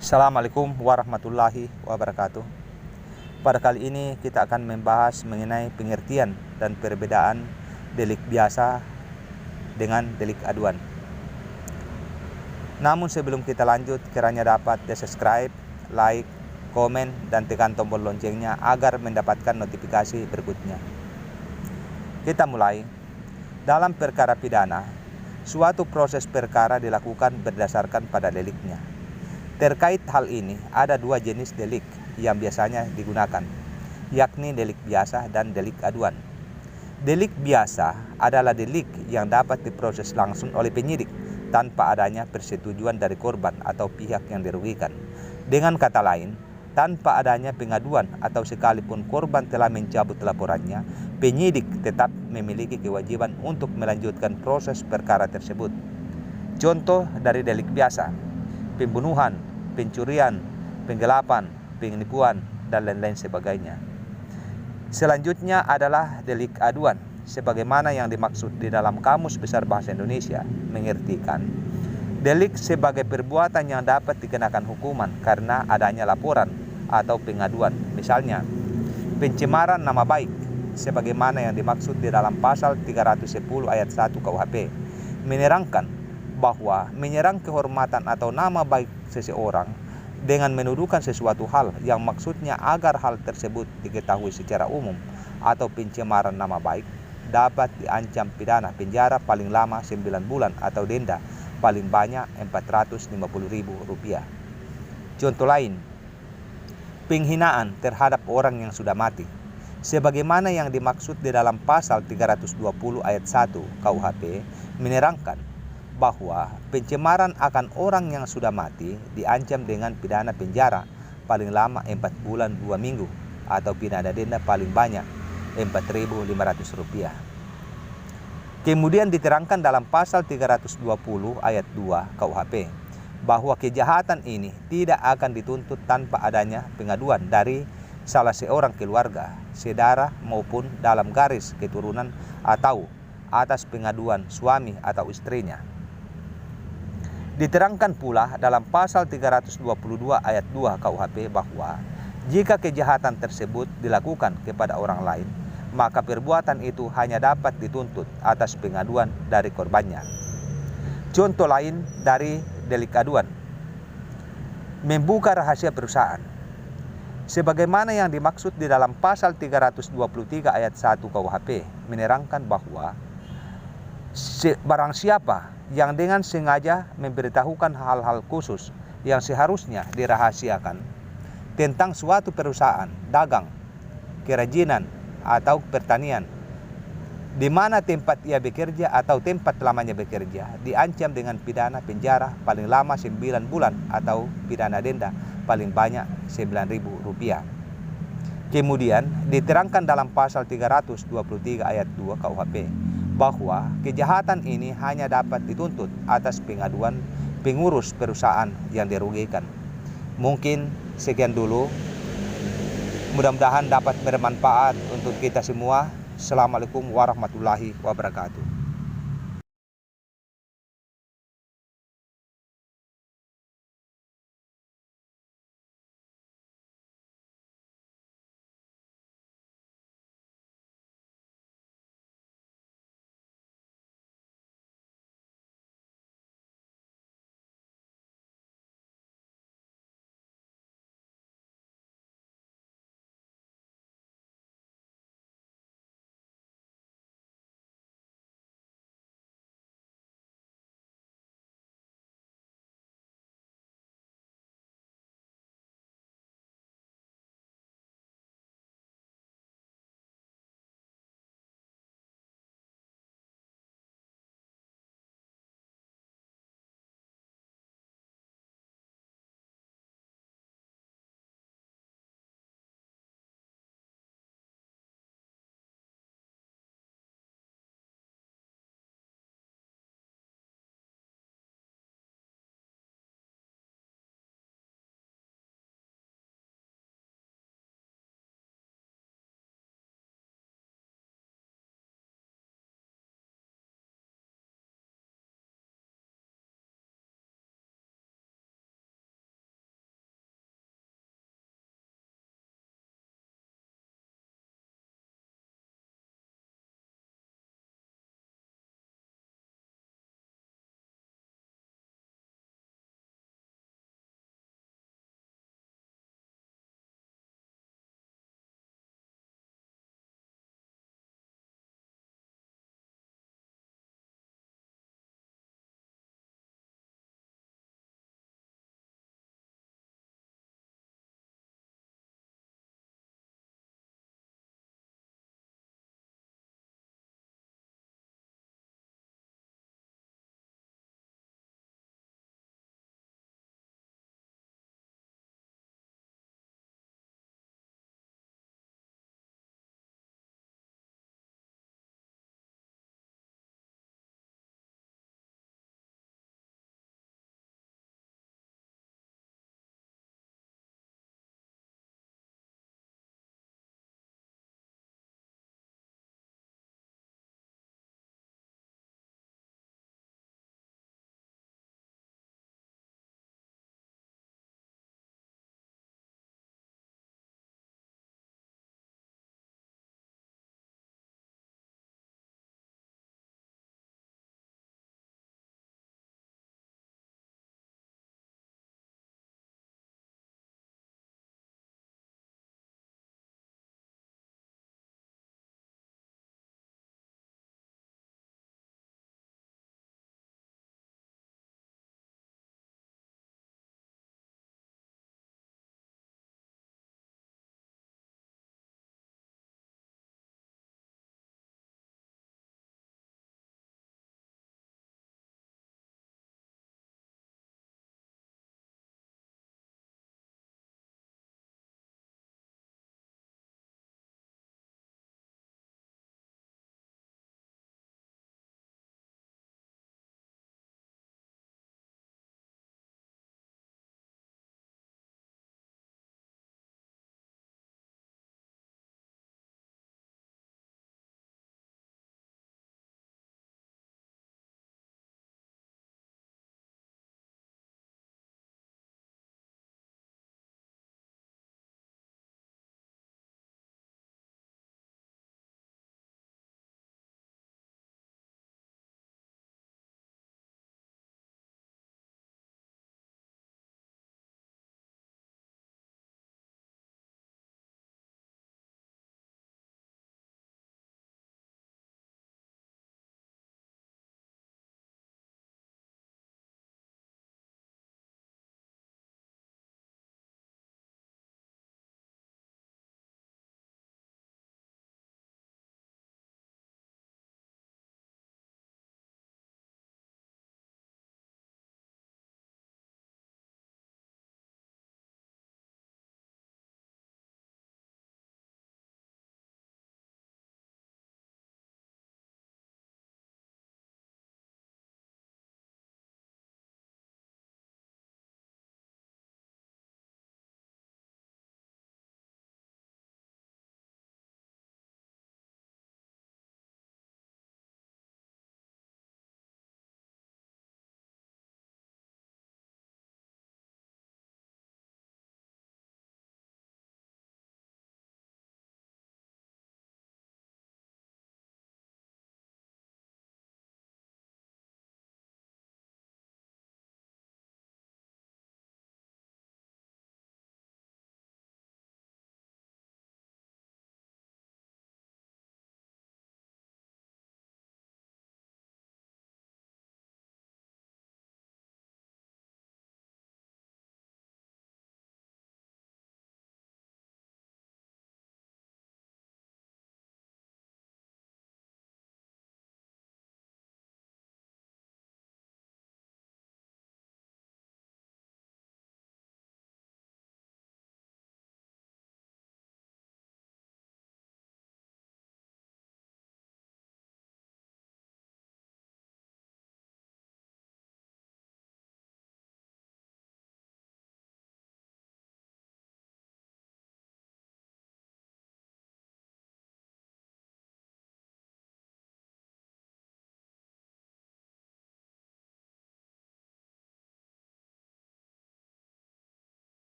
Assalamualaikum warahmatullahi wabarakatuh. Pada kali ini kita akan membahas mengenai pengertian dan perbedaan delik biasa dengan delik aduan. Namun sebelum kita lanjut, kiranya dapat subscribe, like, komen, dan tekan tombol loncengnya agar mendapatkan notifikasi berikutnya. Kita mulai. Dalam perkara pidana, suatu proses perkara dilakukan berdasarkan pada deliknya. Terkait hal ini, ada dua jenis delik yang biasanya digunakan, yakni delik biasa dan delik aduan. Delik biasa adalah delik yang dapat diproses langsung oleh penyidik tanpa adanya persetujuan dari korban atau pihak yang dirugikan. Dengan kata lain, tanpa adanya pengaduan atau sekalipun korban telah mencabut laporannya, penyidik tetap memiliki kewajiban untuk melanjutkan proses perkara tersebut. Contoh dari delik biasa: pembunuhan, pencurian, penggelapan, penipuan, dan lain-lain sebagainya. Selanjutnya adalah delik aduan, sebagaimana yang dimaksud di dalam Kamus Besar Bahasa Indonesia, mengertikan delik sebagai perbuatan yang dapat dikenakan hukuman karena adanya laporan atau pengaduan. Misalnya, pencemaran nama baik, sebagaimana yang dimaksud di dalam pasal 310 ayat 1 KUHP, menerangkan bahwa menyerang kehormatan atau nama baik seseorang dengan menuduhkan sesuatu hal yang maksudnya agar hal tersebut diketahui secara umum atau pencemaran nama baik dapat diancam pidana penjara paling lama 9 bulan atau denda paling banyak Rp450.000. Contoh lain, penghinaan terhadap orang yang sudah mati, sebagaimana yang dimaksud di dalam pasal 320 ayat 1 KUHP, menerangkan bahwa pencemaran akan orang yang sudah mati diancam dengan pidana penjara paling lama 4 bulan 2 minggu atau pidana denda paling banyak Rp4.500. Kemudian diterangkan dalam pasal 320 ayat 2 KUHP bahwa kejahatan ini tidak akan dituntut tanpa adanya pengaduan dari salah seorang keluarga, saudara maupun dalam garis keturunan atau atas pengaduan suami atau istrinya. Diterangkan pula dalam pasal 322 ayat 2 KUHP bahwa jika kejahatan tersebut dilakukan kepada orang lain, maka perbuatan itu hanya dapat dituntut atas pengaduan dari korbannya. Contoh lain dari delik aduan, membuka rahasia perusahaan, sebagaimana yang dimaksud di dalam pasal 323 ayat 1 KUHP, menerangkan bahwa barang siapa yang dengan sengaja memberitahukan hal-hal khusus yang seharusnya dirahasiakan tentang suatu perusahaan, dagang, kerajinan, atau pertanian, di mana tempat ia bekerja atau tempat lamanya bekerja, diancam dengan pidana penjara paling lama 9 bulan atau pidana denda paling banyak Rp9.000. Kemudian diterangkan dalam pasal 323 ayat 2 KUHP bahwa kejahatan ini hanya dapat dituntut atas pengaduan pengurus perusahaan yang dirugikan. Mungkin sekian dulu. Mudah-mudahan dapat bermanfaat untuk kita semua. Assalamualaikum warahmatullahi wabarakatuh.